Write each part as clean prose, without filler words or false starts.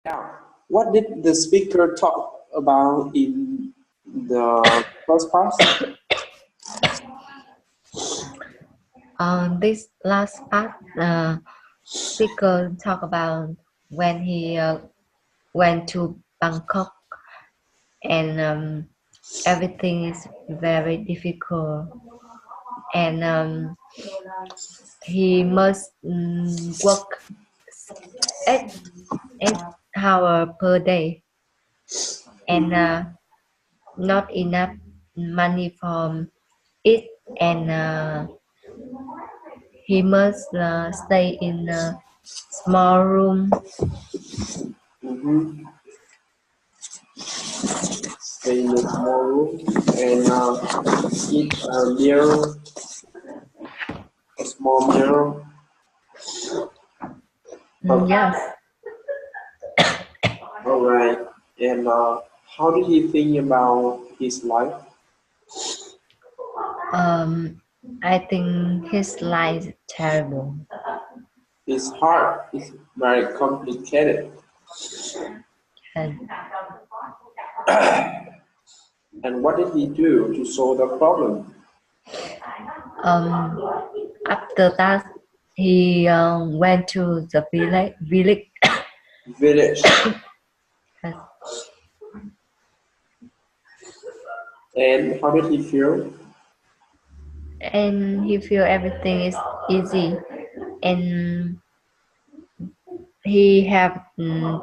Now, what did the speaker talk about in the first part? On this last part, speaker talk about when he went to Bangkok and everything is very difficult and he must work 8 hours per day and not enough money for it and he must stay in a small room. Stay in a small room and eat a meal, a small meal. Yes. All right. And how did he think about his life? I think his life is terrible. His heart is very complicated. And And what did he do to solve the problem? after that, he went to the village. Village. And how did he feel? And he feel everything is easy, and he have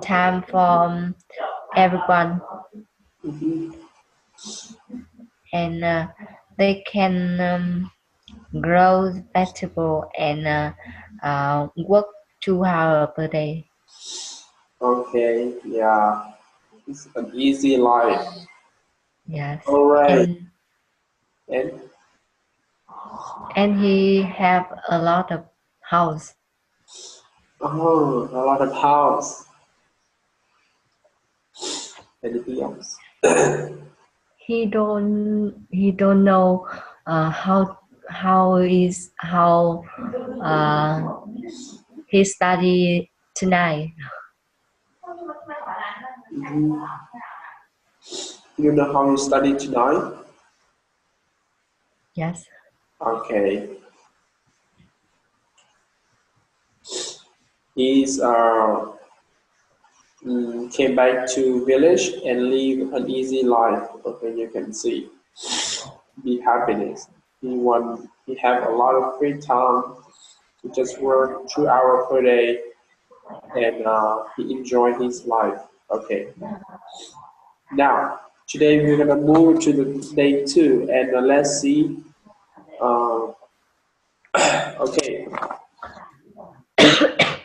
time for everyone, and they can grow vegetable and work 2 hours per day. Okay, yeah, it's an easy life. Yes. All right. And and he have a lot of house. oh, a lot of house. Anything else? He don't know how he study tonight. You know how you study tonight? Yes. Okay. He's came back to village and live an easy life. Okay, you can see the happiness. He have a lot of free time to just work 2 hours per day, and he enjoy his life. Okay. Now today we're gonna move to the day 2, and let's see. Uh, okay.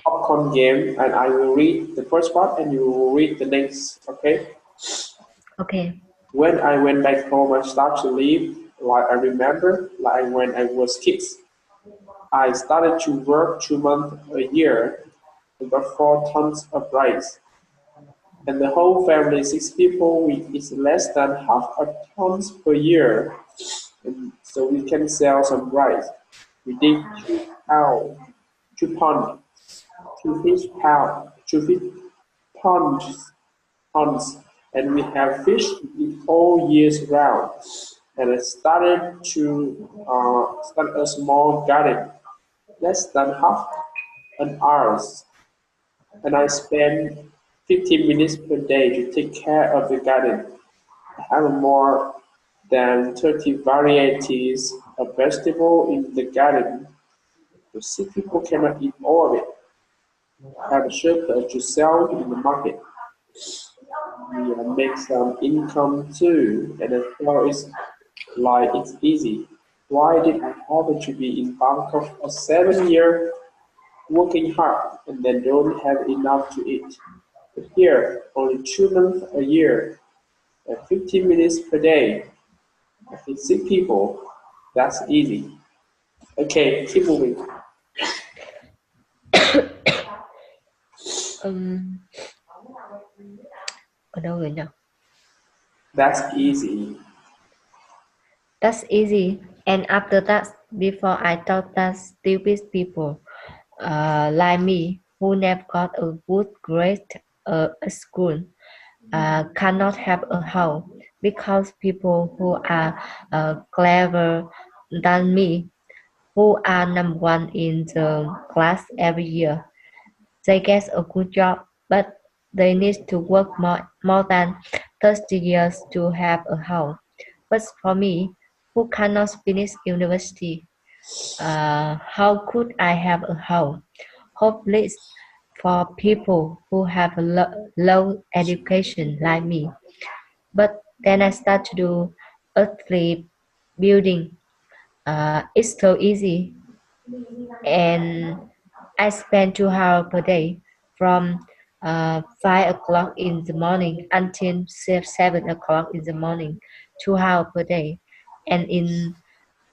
Popcorn game, and I will read the first part and you will read the next, okay? Okay. When I went back home, I started to live like I remember, like when I was kids. I started to work 2 months a year and got 4 tons of rice. And the whole family, 6 people, we eat less than half a ton per year. And so we can sell some rice. We dig 2 pounds, 2 pounds, 2 fish ponds, and we have fish all years round. And I started to start a small garden, less than half an hour, and I spend 15 minutes per day to take care of the garden. I have more than 30 varieties of vegetable in the garden. The 6 people cannot eat all of it. I have a shelter to sell in the market. We make some income too, and I felt it's easy. Why did I have to be in Bangkok for 7 years, working hard, and then don't have enough to eat? But here, only 2 months a year, and 15 minutes per day, I feed 6 people. That's easy. Okay, keep moving. Ở đâu rồi nhỉ? That's easy. That's easy. And after that, before I thought that stupid people like me who never got a good grade a school cannot have a house because people who are clever than me, who are number one in the class every year, they get a good job, but they need to work more than 30 years to have a house. But for me, who cannot finish university, how could I have a house? Hopeless for people who have a low education like me. But then I start to do earthly building. It's so easy, and I spend 2 hours per day from 5 o'clock in the morning until 7 o'clock in the morning, 2 hours per day. And in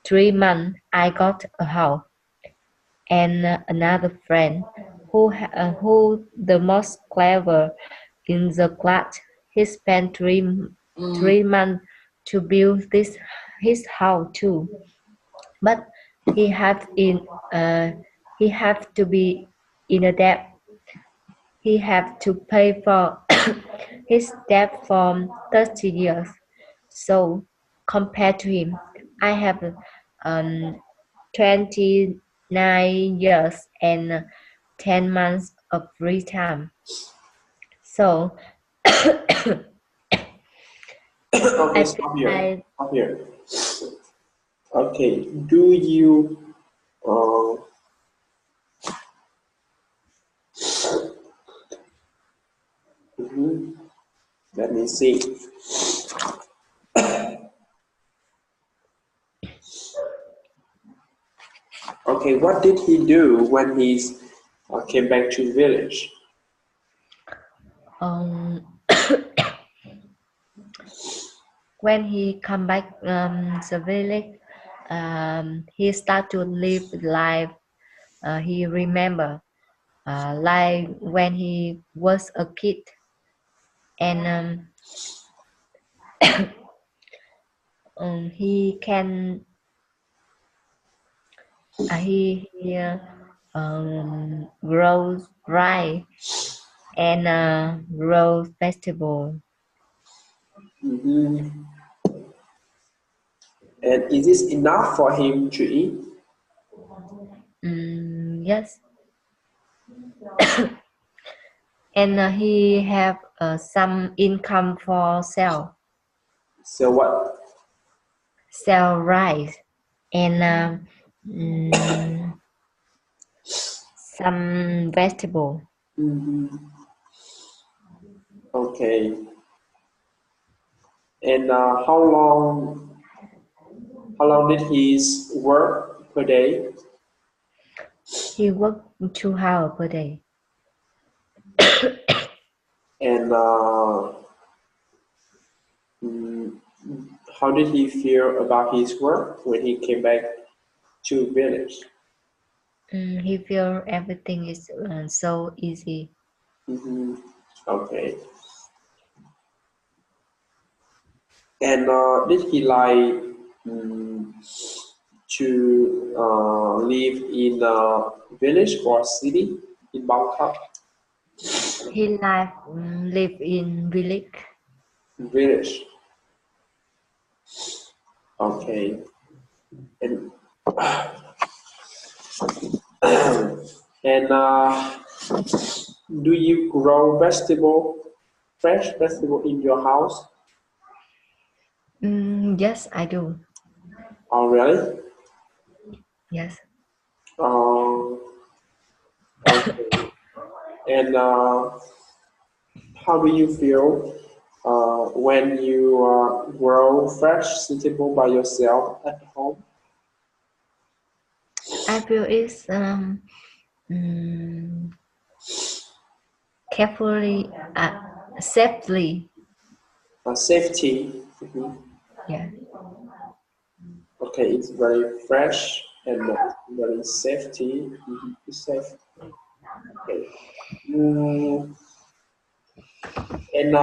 3 months, I got a house. And another friend who the most clever in the class, he spent 3 months to build his house too. But he had in uh, he have to be in a debt. He have to pay for his debt for 30 years. So compared to him, I have 29 years and 10 months of free time. So Okay, I stop feel here. like Stop here. Okay, do you mhm, let me see. Okay, what did he do when he came back to village? um, when he come back the village, he start to live life he remember, like when he was a kid, and he can grows rice and grows vegetable. Mhm. And is this enough for him to eat? Yes, and he have some income for So what? sell rice and some vegetable. Mhm. Okay. And how long did he work per day? He work 2 hours per day. And mm, how did he feel about his work when he came back to village? He feel everything is so easy. Hmm. Okay. And did he like mm, to live in a village or city in Bangkok? He live in village. Village. Okay. And and do you grow fresh vegetable in your house? Yes, I do. Oh, really? Yes. Um, okay. And how do you feel when you grow fresh vegetable by yourself at home? I feel it's mm, carefully, safely. Safety. Mhm. Yeah. Okay, it's very fresh and very safety. Mhm. It's safe. Okay. Mm, and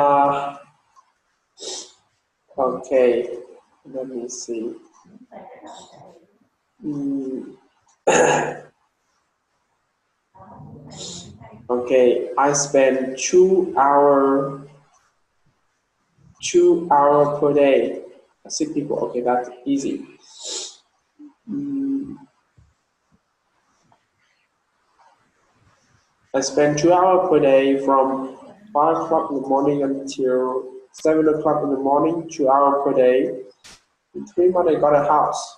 okay, let me see. Mm, Okay, I spend 2 hour per day. 6 people. Okay, that's easy. Mm, I spend 2 hours per day from 5 o'clock in the morning until 7 o'clock in the morning. 2 hours per day. In 3 months, I got a house.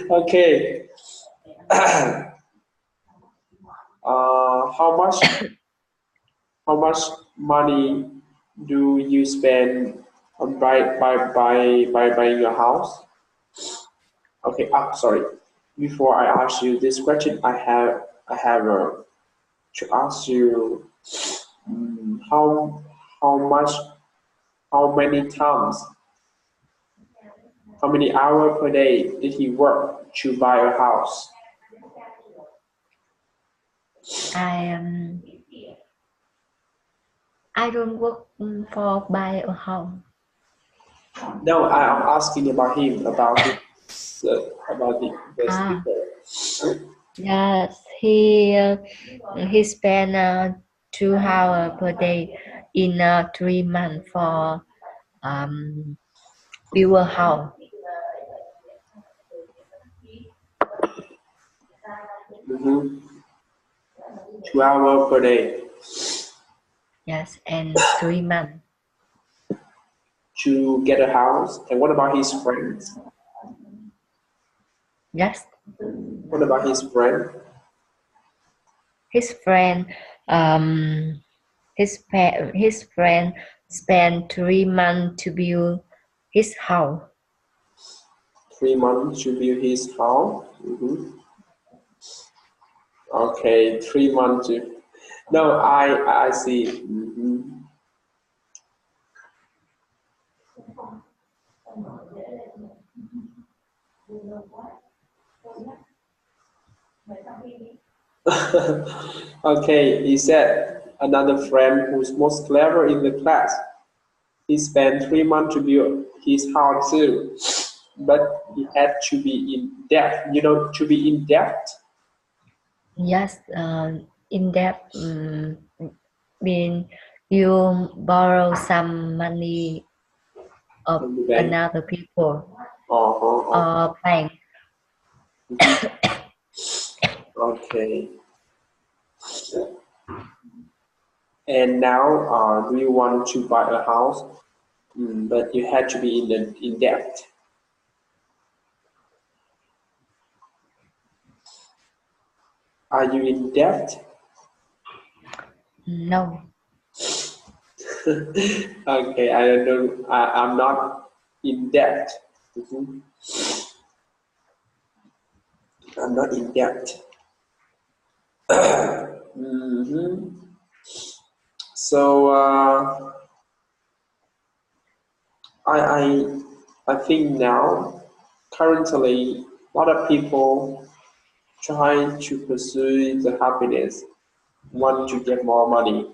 Okay. How much money do you spend on by buying your house? Okay, sorry. Before I ask you this question, I have to ask you how much how many times how many hours per day did he work to buy a house? I I don't work for buy a house. No, I am asking about him about the Ah, speaker. yes, he spent 2 hours per day in 3 months for build a house. Mm-hmm. 2 hours per day Yes, and 3 months. to get a house. And what about his friends? Yes, What about his friend? his friend his friend spent 3 months to build his house. 3 months to build his house. Mm-hmm. Okay, 3 months. No, I see. Mm-hmm. Okay, he said another friend who's most clever in the class. He spent 3 months to build his house too, but he had to be in debt. You know, to be in debt. Yes, in debt mean you borrow some money of From the bank. another people Uh-huh. or bank. Mhm. Okay. And now, do you want to buy a house? But you had to be in debt. Are you in debt? No, Okay, I don't know. I'm not in debt. Mhm. I'm not in debt. Mhm. So I, I I think now currently a lot of people try to pursue the happiness, want to get more money.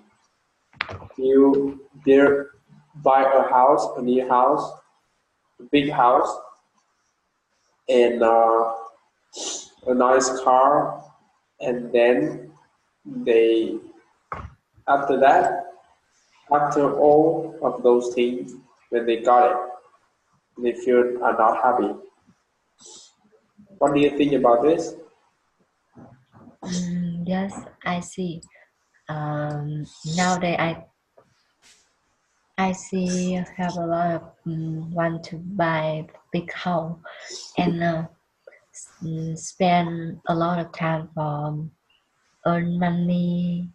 You there buy a house, a new house, a big house, and a nice car, and then they after that, after all of those things, when they got it, they feel are not happy. What do you think about this? yes, I see. Nowadays I see have a lot of want to buy big house and spend a lot of time for earn money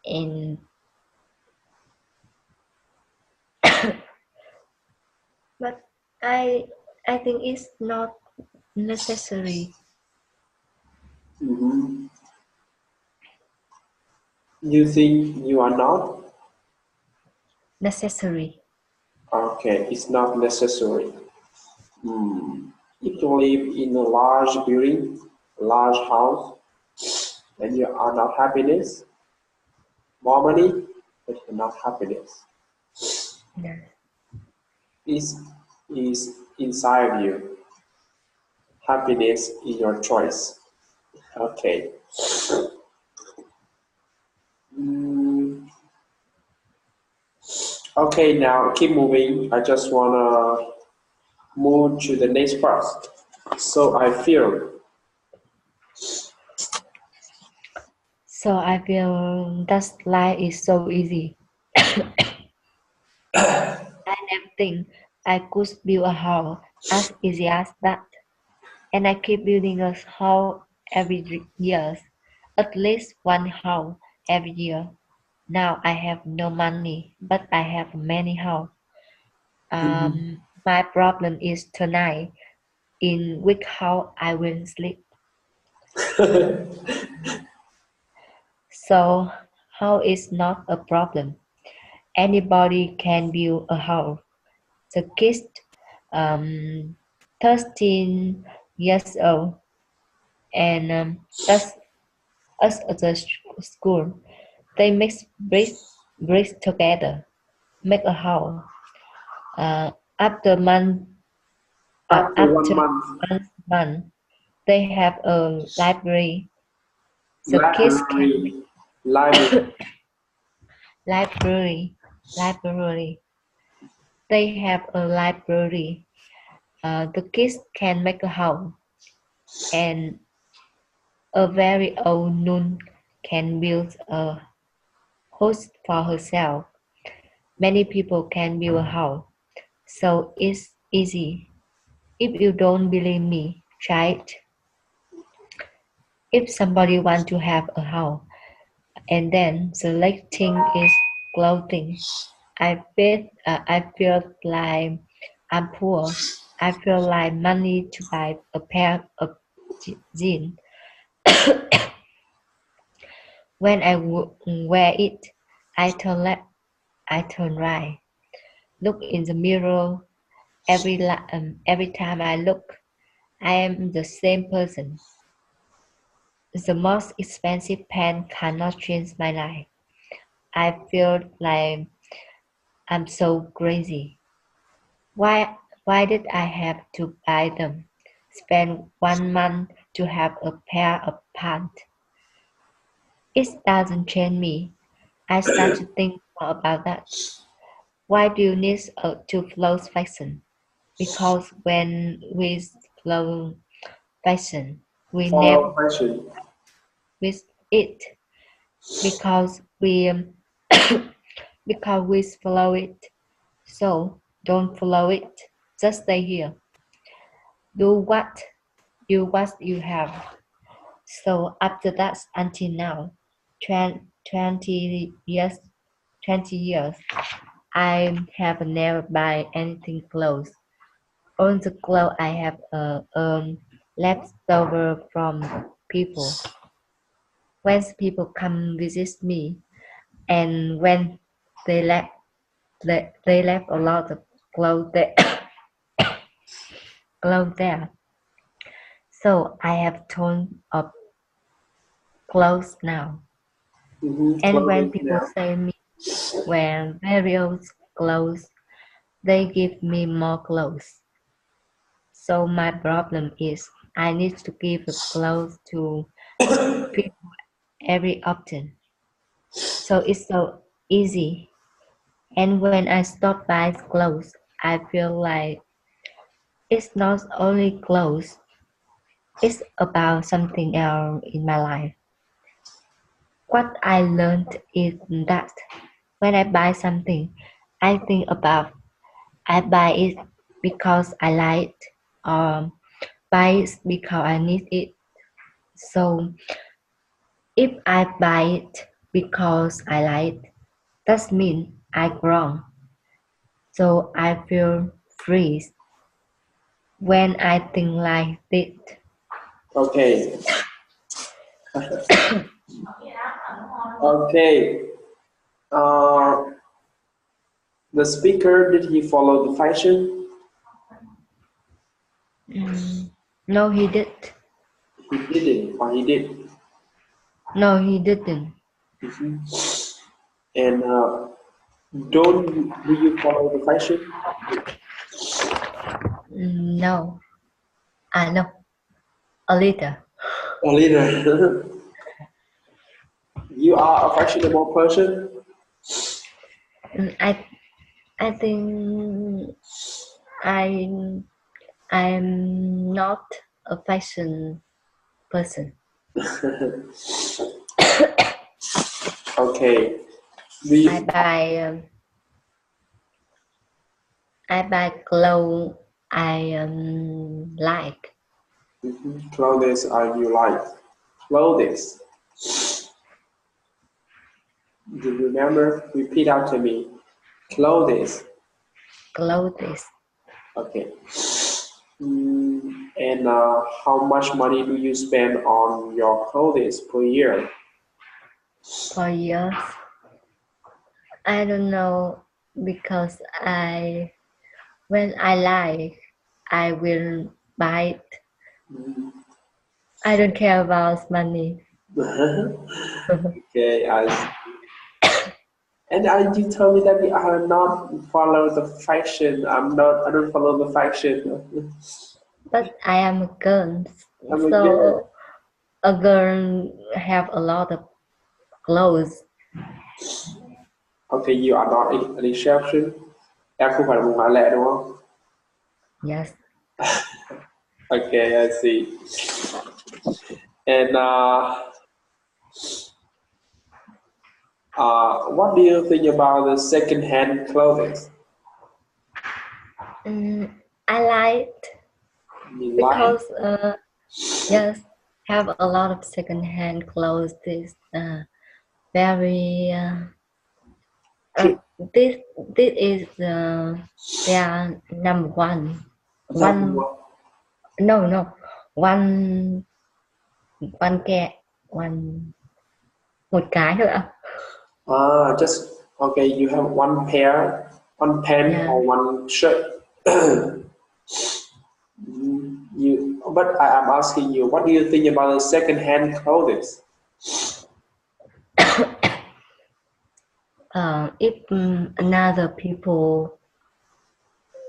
and but I I think it's not necessary. Hmm. You think you are not? Necessary. Okay, it's not necessary. Hmm. If you live in a large building, a large house, and you are not happiness, more money, but you're not happiness. Yes. Is is inside you. Happiness is your choice. Okay. Okay, now keep moving. I just wanna move to the next part. So I feel. So I feel that life is so easy. I never think I could build a house as easy as that. And I keep building a house every year, at least one house every year. Now I have no money, but I have many houses. Mhm. My problem is tonight in which house I will sleep. So house is not a problem. Anybody can build a house. The kids, um, 13 years old, and that's us at the school. They mix bricks together, make a house. After After one after month, month, they have a library. The kids can library, library. library library. They have a library. The kids can make a house, and a very old nun can build a house for herself. Many people can build a house, so it's easy. If you don't believe me, try it. If somebody wants to have a house and then selecting is clothing, I feel like I'm poor. I feel like money to buy a pair of jeans. When wear it, I turn left, I turn right. Look in the mirror. Every time I look, I am the same person. The most expensive pen cannot change my life. I feel like I'm so crazy. Why did I have to buy them? Spend 1 month to have a pair of pants. It doesn't change me. I start to think more about that. Why do you need to flow fashion? Because when we flow fashion, we never Follow fashion. with it because we because we follow it. So don't follow it. Just stay here. Do what you have. So after that, until now, 20 years, 20 years, I have never buy anything clothes. All the clothes I have left over from people. When people come visit me, and when they left, they left a lot of clothes there, clothes there. So I have ton of clothes now. And when Clothing people now. say me wear very old clothes, they give me more clothes. So my problem is I need to give the clothes to people every often. So it's so easy. And when I stop buying clothes, I feel like it's not only clothes, it's about something else in my life. What I learned is that when I buy something, I think about I buy it because I like it or buy it because I need it. So if I buy it because I like it, that means I grow. So I feel free when I think like this. Okay. Okay. Uh, the speaker, did he follow the fashion? Mm, no, he did. He didn't, or he did. No, he didn't. Mhm. And do you follow the fashion? No, I know a little. A little. You are a fashionable person. Mm, I I think I I'm not a fashion person. Okay. Do I you, buy I buy clothes I like. clothes are you like? Clothes. Do you remember? Repeat after me. Clothes. Clothes Okay. And how much money do you spend on your clothes per year? for years. I don't know because when I like I will buy it. I don't care about money. Okay, you told me that you are not follow the fashion. I don't follow the fashion. But I am a girl, I'm a girl. so a girl have a lot of clothes. Okay, you are not an exception. Em không phải là một ngoại lệ đúng không? Yes. Okay, I see. And what do you think about the second-hand clothing? I like You like? because yes, have a lot of second-hand clothes. This very uh, this this is their number one. Number One one. no one one kẹ one một cái thôi ạ. Just okay. You have one pair, one pant Yeah. or one shirt. But I am asking you, what do you think about the second-hand clothes? If another people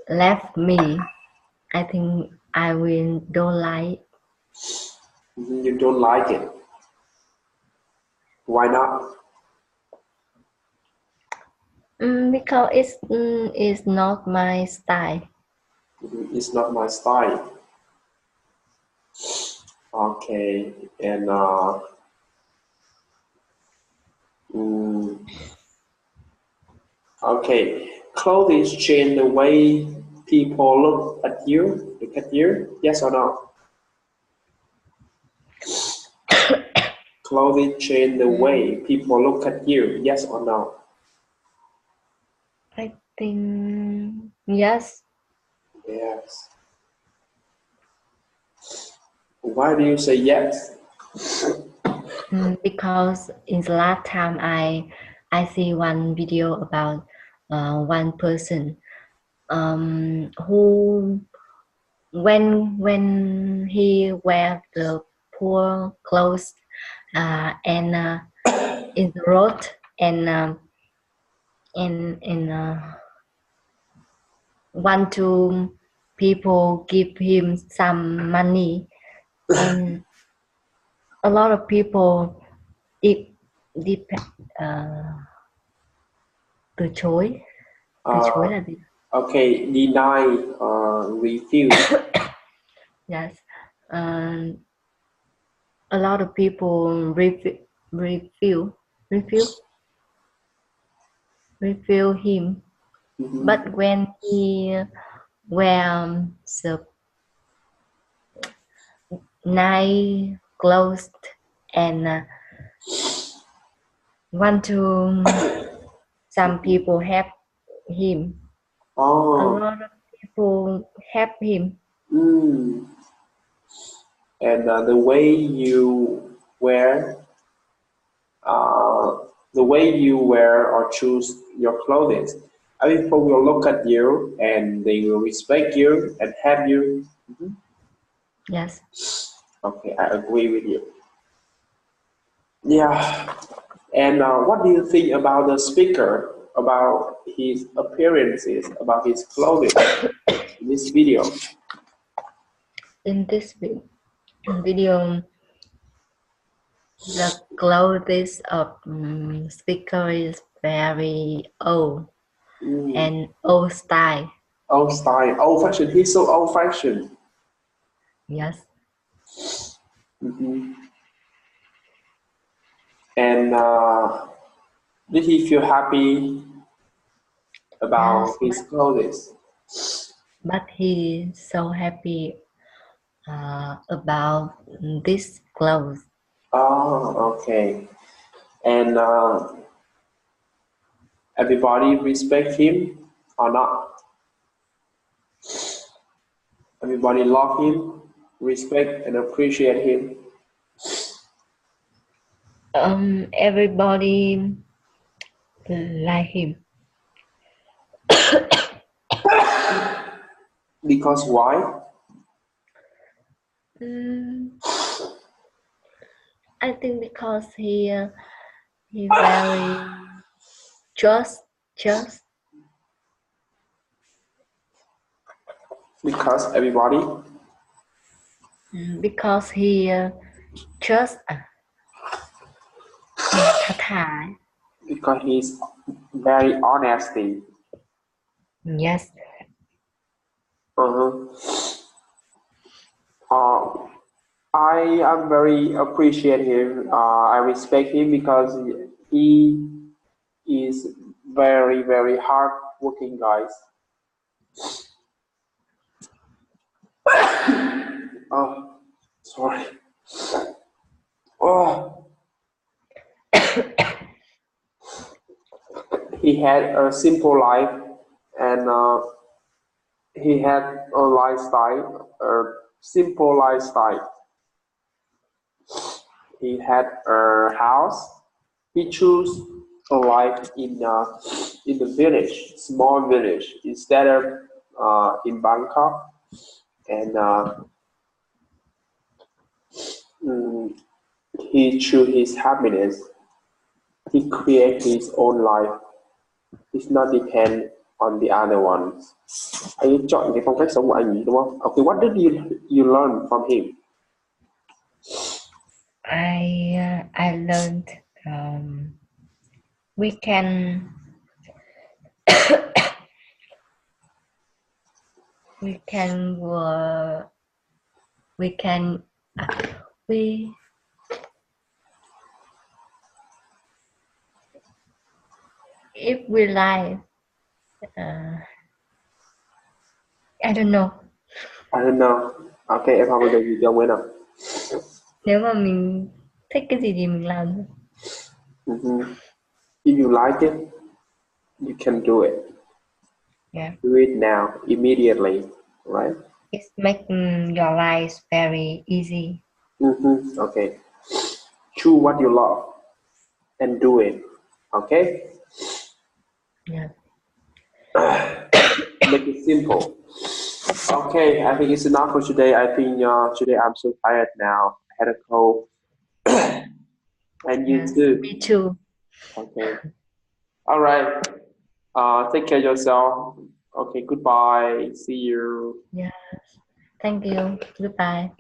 left me, I think I will don't like. You don't like it. Why not? Because it's not my style. It's not my style. Okay, and mm, okay, clothes change the way people look at you. Look at you, yes or no? Clothes change the way people look at you, yes or no? I think yes. Yes. Why do you say yes? Because in the last time I see one video about one person who when he wear the poor clothes and in the road and want to people give him some money and a lot of people did, did uh, từ chối Uh, là gì? okay, deny, refuse. Yes, um, a lot of people refuse refuse refuse him, Mhm. but when he wear the nice clothes and want to some people help him, a Oh, lot of people help him. mm. And the way you wear, uh, the way you wear or choose your clothes, other people will look at you and they will respect you and help you. Mhm. Yes. Okay, I agree with you. Yeah. And what do you think about the speaker, about his appearances, about his clothing in this video? In this video, the clothes of speaker is very old. and old style. Old style, old fashioned. He's so old fashioned. Yes. And did he feel happy about Yes, his clothes? but he's so happy about this clothes. Oh, okay. And everybody respect him or not? Everybody love him, respect and appreciate him. Everybody like him. Because why? I think because he very just Because everybody. because he just thật thà. Because he's very honesty. Yes. I am very appreciate him. I respect him because he is very hard working guys. Oh, sorry. Oh, he had a simple life, and he had a lifestyle, a simple lifestyle. He had a house. He chose a life in the village, small village, instead of in Bangkok, and mm, he chose his happiness. He create his own life. It's not depend on the other ones. Anh chọn cái phong cách sống của anh đúng không? Okay, what did you learn from him? I learned we can we can we can we if we like I don't know. I don't know. Okay, em học được gì cho ông ấy nào? Nếu mà mình thích cái gì thì mình làm thôi. If you like it, you can do it. Yeah. Do it now, immediately, right? It's making your life very easy. Okay. Choose what you love and do it. Okay? Yeah. Make it simple. Okay, I think it's enough for today. I think today I'm so tired now. I had a cold. And you Yes, too. me too. Okay. All right. Take care of yourself. Okay, goodbye. See you. Yes. Thank you. Goodbye.